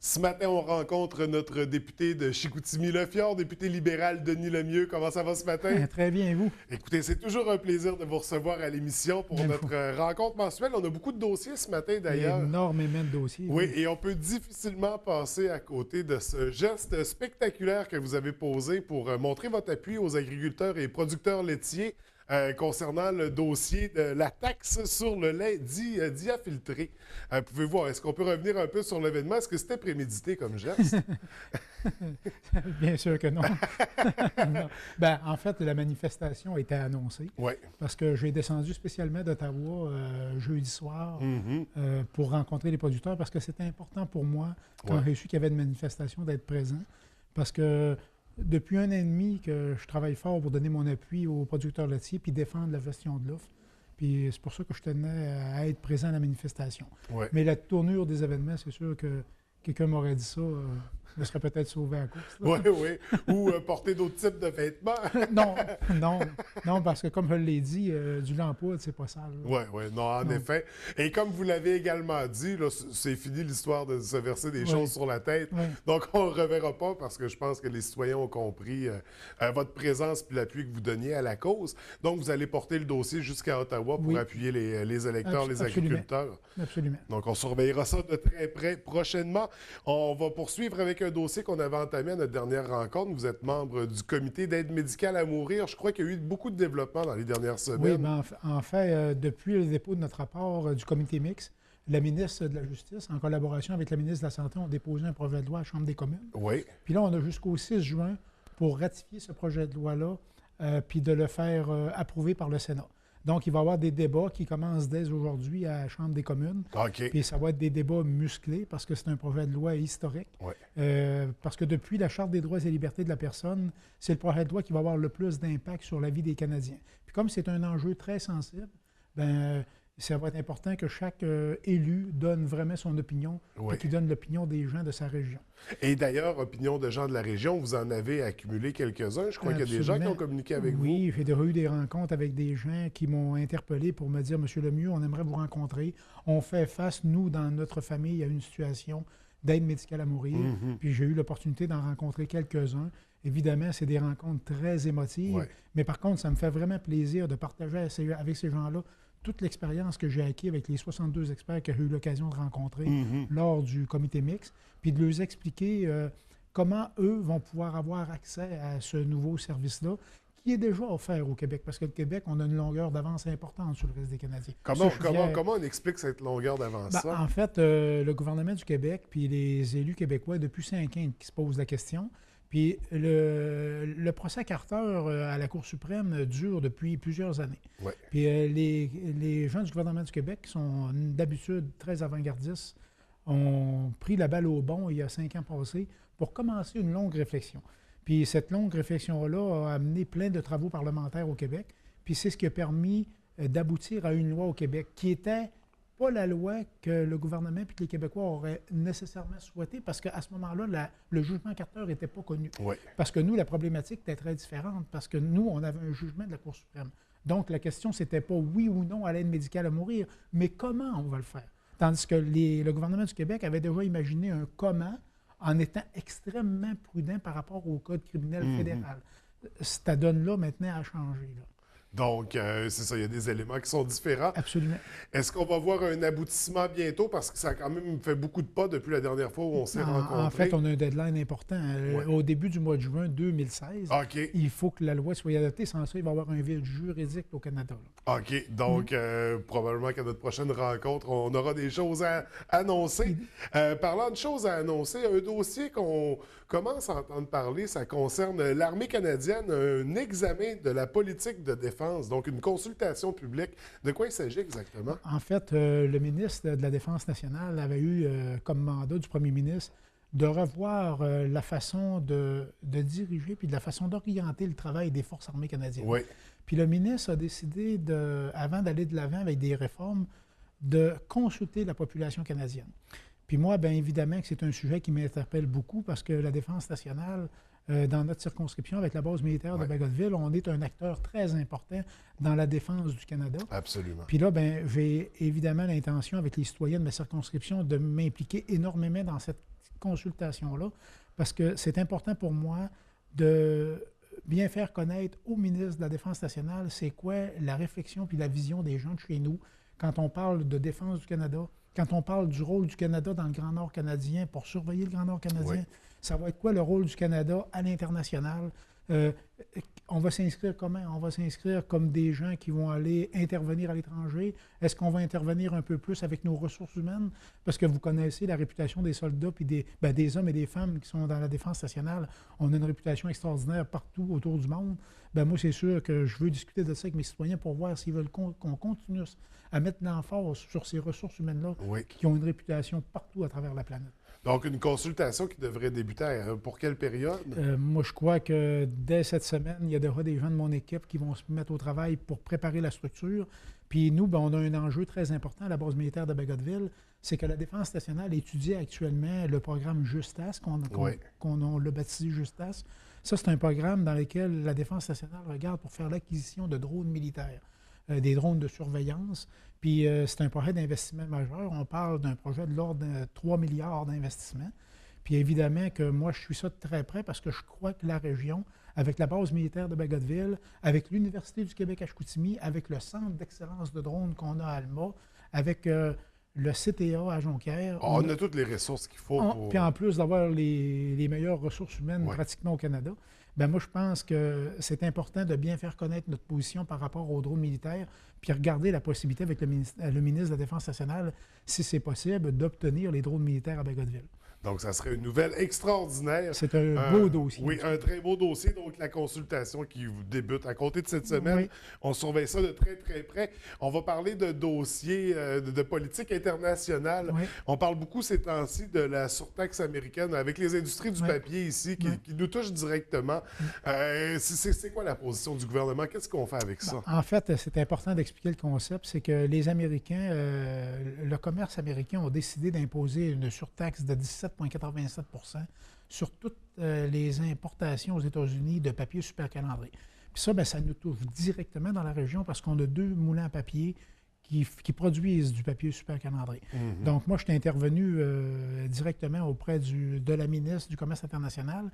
Ce matin, on rencontre notre député de Chicoutimi-Le-Fjord, député libéral Denis Lemieux. Comment ça va ce matin? Très bien, et vous? Écoutez, c'est toujours un plaisir de vous recevoir à l'émission pour Bien notre fou. rencontre mensuelle. On a beaucoup de dossiers ce matin Il y a d'ailleurs. énormément de dossiers. Oui, et on peut difficilement passer à côté de ce geste spectaculaire que vous avez posé pour montrer votre appui aux agriculteurs et producteurs laitiers concernant le dossier de la taxe sur le lait dit diafiltré. Pouvez-vous, est-ce qu'on peut revenir un peu sur l'événement? Est-ce que c'était prémédité comme geste? Bien sûr que non. Non. Ben, en fait, la manifestation était annoncée Oui. parce que j'ai descendu spécialement d'Ottawa jeudi soir pour rencontrer les producteurs parce que c'était important pour moi, quand j'ai su qu'il y avait une manifestation, d'être présent. Parce que depuis 1 an et demi que je travaille fort pour donner mon appui aux producteurs laitiers puis défendre la gestion de l'offre. Puis c'est pour ça que je tenais à être présent à la manifestation. Ouais. Mais la tournure des événements, c'est sûr que quelqu'un m'aurait dit ça, je me serais peut-être sauvé à la course. Oui, oui. Ou porter d'autres types de vêtements. Non, parce que comme je l'ai dit, du lait en poudre, c'est pas sale. Oui, oui, non, en effet. Et comme vous l'avez également dit, là, c'est fini l'histoire de se verser des choses sur la tête. Oui. Donc, on ne le reverra pas parce que je pense que les citoyens ont compris votre présence et l'appui que vous donniez à la cause. Donc, vous allez porter le dossier jusqu'à Ottawa pour appuyer les électeurs, les agriculteurs. Absolument. Donc, on surveillera ça de très près prochainement. On va poursuivre avec un dossier qu'on avait entamé à notre dernière rencontre. Vous êtes membre du comité d'aide médicale à mourir. Je crois qu'il y a eu beaucoup de développement dans les dernières semaines. Oui, ben, en fait, depuis le dépôt de notre rapport du comité mixte, la ministre de la Justice, en collaboration avec la ministre de la Santé, ont déposé un projet de loi à la Chambre des communes. Oui. Puis là, on a jusqu'au 6 juin pour ratifier ce projet de loi-là, puis de le faire approuver par le Sénat. Donc, il va y avoir des débats qui commencent dès aujourd'hui à la Chambre des communes. OK. Puis ça va être des débats musclés parce que c'est un projet de loi historique. Oui. Parce que depuis la Charte des droits et libertés de la personne, c'est le projet de loi qui va avoir le plus d'impact sur la vie des Canadiens. Puis comme c'est un enjeu très sensible, ben ça va être important que chaque élu donne vraiment son opinion, et qu'il donne l'opinion des gens de sa région. Et d'ailleurs, opinion de gens de la région, vous en avez accumulé quelques-uns. Je crois qu'il y a des gens qui ont communiqué avec vous. Oui, j'ai déjà eu des rencontres avec des gens qui m'ont interpellé pour me dire « Monsieur Lemieux, on aimerait vous rencontrer. On fait face, nous, dans notre famille, à une situation d'aide médicale à mourir. Puis j'ai eu l'opportunité d'en rencontrer quelques-uns. Évidemment, c'est des rencontres très émotives. Mais par contre, ça me fait vraiment plaisir de partager avec ces gens-là toute l'expérience que j'ai acquise avec les 62 experts que j'ai eu l'occasion de rencontrer lors du comité mixte, puis de leur expliquer comment eux vont pouvoir avoir accès à ce nouveau service-là, qui est déjà offert au Québec, parce que le Québec, on a une longueur d'avance importante sur le reste des Canadiens. Comment on explique cette longueur d'avance? En fait, le gouvernement du Québec puis les élus québécois, depuis 5 ans, qui se posent la question. Puis le procès Carter à la Cour suprême dure depuis plusieurs années. Ouais. Puis les gens du gouvernement du Québec, qui sont d'habitude très avant-gardistes, ont pris la balle au bond il y a 5 ans passés pour commencer une longue réflexion. Puis cette longue réflexion-là a amené plein de travaux parlementaires au Québec. Puis c'est ce qui a permis d'aboutir à une loi au Québec qui était pas la loi que le gouvernement et que les Québécois auraient nécessairement souhaité, parce qu'à ce moment-là, le jugement Carter n'était pas connu. Oui. Parce que nous, la problématique était très différente, parce que nous, on avait un jugement de la Cour suprême. Donc, la question, c'était pas oui ou non à l'aide médicale à mourir, mais comment on va le faire. Tandis que le gouvernement du Québec avait déjà imaginé un comment en étant extrêmement prudent par rapport au Code criminel fédéral. Cette donne-là, maintenant, a changé, là. Donc, c'est ça, il y a des éléments qui sont différents. Absolument. Est-ce qu'on va voir un aboutissement bientôt? Parce que ça a quand même fait beaucoup de pas depuis la dernière fois où on s'est rencontrés. En fait, on a un deadline important. Au début du mois de juin 2016, il faut que la loi soit adoptée. Sans ça, il va y avoir un vide juridique au Canada. Là. OK. Donc, probablement qu'à notre prochaine rencontre, on aura des choses à annoncer. Parlant de choses à annoncer, un dossier qu'on commence à entendre parler, ça concerne l'armée canadienne, un examen de la politique de défense. Donc, une consultation publique. De quoi il s'agit exactement? En fait, le ministre de la Défense nationale avait eu comme mandat du premier ministre de revoir la façon de diriger puis de la façon d'orienter le travail des Forces armées canadiennes. Oui. Puis le ministre a décidé, avant d'aller de l'avant avec des réformes, de consulter la population canadienne. Puis moi, bien évidemment que c'est un sujet qui m'interpelle beaucoup parce que la Défense nationale, dans notre circonscription, avec la base militaire de Bagotville, on est un acteur très important dans la défense du Canada. Absolument. Puis là, ben, j'ai évidemment l'intention, avec les citoyens de ma circonscription, de m'impliquer énormément dans cette consultation-là, parce que c'est important pour moi de bien faire connaître au ministre de la Défense nationale c'est quoi la réflexion puis la vision des gens de chez nous quand on parle de défense du Canada, quand on parle du rôle du Canada dans le Grand Nord canadien pour surveiller le Grand Nord canadien. Ça va être quoi le rôle du Canada à l'international? On va s'inscrire comment? On va s'inscrire comme des gens qui vont aller intervenir à l'étranger. Est-ce qu'on va intervenir un peu plus avec nos ressources humaines? Parce que vous connaissez la réputation des soldats puis des hommes et des femmes qui sont dans la Défense nationale. On a une réputation extraordinaire partout autour du monde. Ben moi, c'est sûr que je veux discuter de ça avec mes citoyens pour voir s'ils veulent qu'on continue à mettre l'emphase sur ces ressources humaines-là qui ont une réputation partout à travers la planète. Donc, une consultation qui devrait débuter pour quelle période? Moi, je crois que dès cette semaine, il y a déjà des gens de mon équipe qui vont se mettre au travail pour préparer la structure. Puis nous, ben, on a un enjeu très important à la base militaire de Bagotville, c'est que la Défense nationale étudie actuellement le programme Justas, qu'on l'a baptisé Justas. Ça, c'est un programme dans lequel la Défense nationale regarde pour faire l'acquisition de drones militaires, des drones de surveillance. Puis c'est un projet d'investissement majeur. On parle d'un projet de l'ordre de 3 milliards d'investissements. Puis évidemment que moi, je suis ça de très près parce que je crois que la région, avec la base militaire de Bagotville, avec l'Université du Québec à Chicoutimi, avec le Centre d'excellence de drones qu'on a à Alma, avec le CTA à Jonquière. On a toutes les ressources qu'il faut pour... Puis en plus d'avoir les meilleures ressources humaines pratiquement au Canada, ben moi, je pense que c'est important de bien faire connaître notre position par rapport aux drones militaires, puis regarder la possibilité avec le ministre de la Défense nationale, si c'est possible, d'obtenir les drones militaires à Bagotville. Donc, ça serait une nouvelle extraordinaire. C'est un beau dossier. Oui, un très beau dossier. Donc, la consultation qui débute à compter de cette semaine, on surveille ça de très, très près. On va parler de dossiers de politique internationale. On parle beaucoup ces temps-ci de la surtaxe américaine avec les industries du papier ici qui nous touchent directement. C'est quoi la position du gouvernement? Qu'est-ce qu'on fait avec ça? En fait, c'est important d'expliquer le concept. C'est que les Américains, le commerce américain ont décidé d'imposer une surtaxe de 17,87 sur toutes les importations aux États-Unis de papier supercalandré. Puis ça, bien, ça nous touche directement dans la région parce qu'on a 2 moulins à papier qui produisent du papier supercalandré. Donc, moi, je suis intervenu directement auprès de la ministre du Commerce international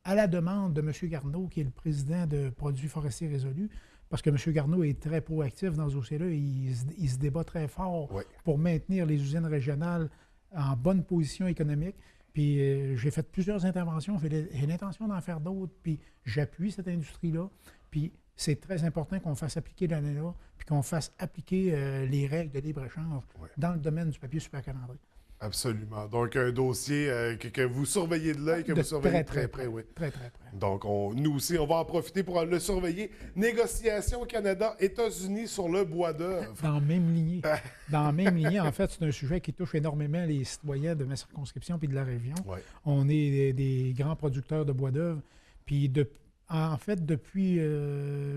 à la demande de M. Garneau, qui est le président de Produits forestiers résolus, parce que M. Garneau est très proactif dans ce dossier-là. Il se débat très fort pour maintenir les usines régionales en bonne position économique. Puis j'ai fait plusieurs interventions, j'ai l'intention d'en faire d'autres, puis j'appuie cette industrie-là. Puis c'est très important qu'on fasse appliquer l'ANELA, puis qu'on fasse appliquer les règles de libre-échange dans le domaine du papier supercalandré. Absolument. Donc, un dossier que vous surveillez de l'œil, que vous surveillez très près. Oui. Très, très près. Donc, nous aussi, on va en profiter pour le surveiller. Négociation Canada-États-Unis sur le bois d'œuvre. Dans la même lignée. Dans la même lignée, en fait, c'est un sujet qui touche énormément les citoyens de ma circonscription puis de la région. On est des grands producteurs de bois d'œuvre. Puis, en fait, depuis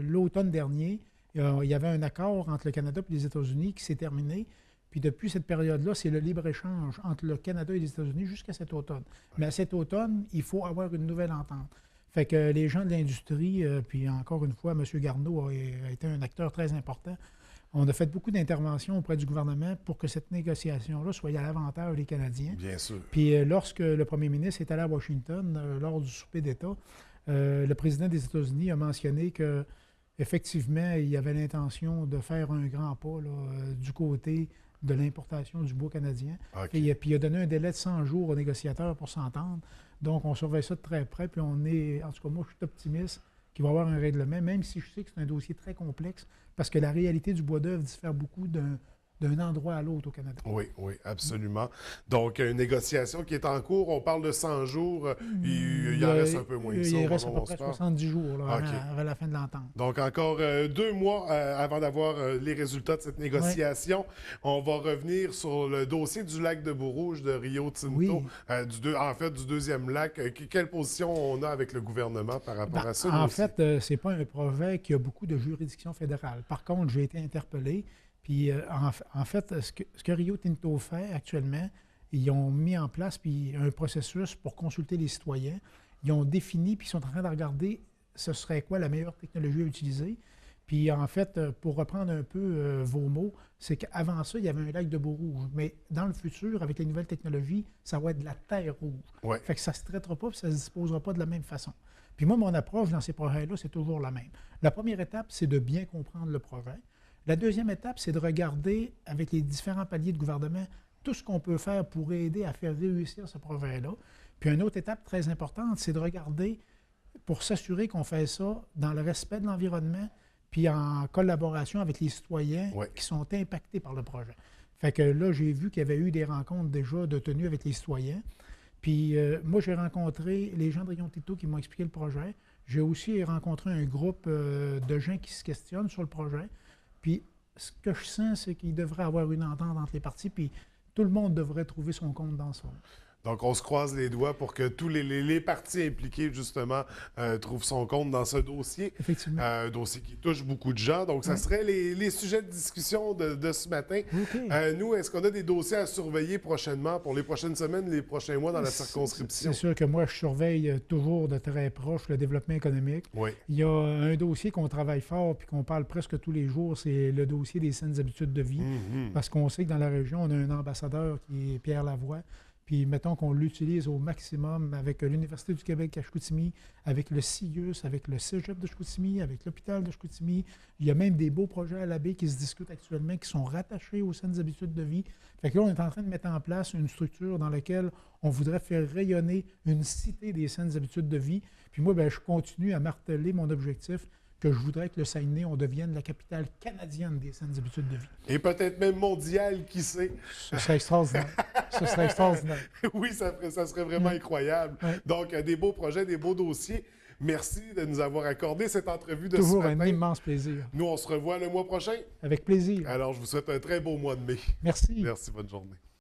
l'automne dernier, il y avait un accord entre le Canada et les États-Unis qui s'est terminé. Puis depuis cette période-là, c'est le libre-échange entre le Canada et les États-Unis jusqu'à cet automne. Mais à cet automne, il faut avoir une nouvelle entente. Fait que les gens de l'industrie, puis encore une fois, M. Garneau a été un acteur très important. On a fait beaucoup d'interventions auprès du gouvernement pour que cette négociation-là soit à l'avantage des Canadiens. Bien sûr. Puis lorsque le premier ministre est allé à Washington, lors du souper d'État, le président des États-Unis a mentionné que effectivement, il y avait l'intention de faire un grand pas là, du côté de l'importation du bois canadien. Puis il a donné un délai de 100 jours aux négociateurs pour s'entendre. Donc, on surveille ça de très près. Puis en tout cas, moi, je suis optimiste qu'il va y avoir un règlement, même si je sais que c'est un dossier très complexe, parce que la réalité du bois d'œuvre diffère beaucoup d'un endroit à l'autre au Canada. Oui, oui, absolument. Donc, une négociation qui est en cours. On parle de 100 jours. Il en reste un peu moins que ça. Il reste à peu près 70 jours là, avant la fin de l'entente. Donc, encore 2 mois avant d'avoir les résultats de cette négociation. On va revenir sur le dossier du lac de Bourg-Rouge de Rio Tinto, du deuxième lac. Quelle position on a avec le gouvernement par rapport à ça? En fait, ce n'est pas un projet qui a beaucoup de juridiction fédérale. Par contre, j'ai été interpellé. Puis, en fait, ce que Rio Tinto fait actuellement, Ils ont mis en place puis, un processus pour consulter les citoyens. Ils ont défini, puis ils sont en train de regarder ce serait quoi la meilleure technologie à utiliser. Puis en fait, pour reprendre un peu vos mots, c'est qu'avant ça, il y avait un lac de boue rouge. Mais dans le futur, avec les nouvelles technologies, ça va être de la terre rouge. Ouais. Fait que ça ne se traitera pas, puis ça ne se disposera pas de la même façon. Puis moi, mon approche dans ces projets-là, c'est toujours la même. La première étape, c'est de bien comprendre le projet. La deuxième étape, c'est de regarder avec les différents paliers de gouvernement tout ce qu'on peut faire pour aider à faire réussir ce projet-là. Puis une autre étape très importante, c'est de regarder pour s'assurer qu'on fait ça dans le respect de l'environnement puis en collaboration avec les citoyens qui sont impactés par le projet. Fait que là, j'ai vu qu'il y avait eu des rencontres déjà de tenues avec les citoyens. Puis moi, j'ai rencontré les gens de Rayon Tito qui m'ont expliqué le projet. J'ai aussi rencontré un groupe de gens qui se questionnent sur le projet. Puis ce que je sens, c'est qu'il devrait y avoir une entente entre les parties, puis tout le monde devrait trouver son compte dans ça. Donc, on se croise les doigts pour que tous les parties impliquées, justement, trouvent son compte dans ce dossier. Effectivement. Un dossier qui touche beaucoup de gens. Donc, ça serait les sujets de discussion de ce matin. Okay. Nous, est-ce qu'on a des dossiers à surveiller prochainement pour les prochaines semaines, les prochains mois dans la circonscription? C'est sûr que moi, je surveille toujours de très proche le développement économique. Oui. Il y a un dossier qu'on travaille fort puis qu'on parle presque tous les jours, c'est le dossier des saines habitudes de vie. Parce qu'on sait que dans la région, on a un ambassadeur qui est Pierre Lavoie. Puis mettons qu'on l'utilise au maximum avec l'Université du Québec à Chicoutimi, avec le CIUS, avec le Cégep de Chicoutimi, avec l'hôpital de Chicoutimi. Il y a même des beaux projets à la baie qui se discutent actuellement, qui sont rattachés aux saines habitudes de vie. Fait que là, on est en train de mettre en place une structure dans laquelle on voudrait faire rayonner une cité des saines habitudes de vie. Puis moi, je continue à marteler mon objectif que je voudrais que le Saguenay, on devienne la capitale canadienne des saines habitudes de vie. Et peut-être même mondiale, qui sait? Ce serait extraordinaire. Ce serait extraordinaire. Oui, ça serait vraiment incroyable. Ouais. Donc, des beaux projets, des beaux dossiers. Merci de nous avoir accordé cette entrevue de Toujours ce matin. un immense plaisir. Nous, on se revoit le mois prochain. Avec plaisir. Alors, je vous souhaite un très beau mois de mai. Merci. Merci, bonne journée.